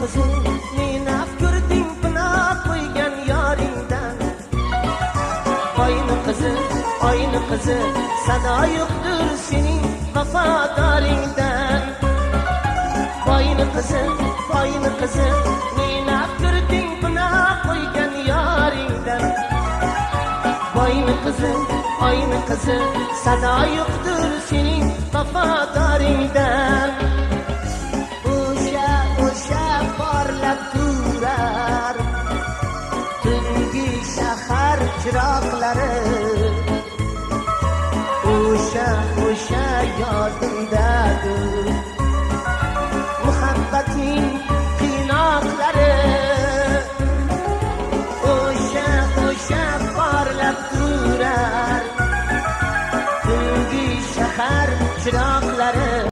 qizi, meni ko'rding bina qo'ygan yoringdan. Oyni qizi, sado yo'qdir sening vafadoringdan. Oyni qizi, meni ko'rding bina qo'ygan yoringdan. Oyni qizi, sado yo'qdir sening vafadoringdan.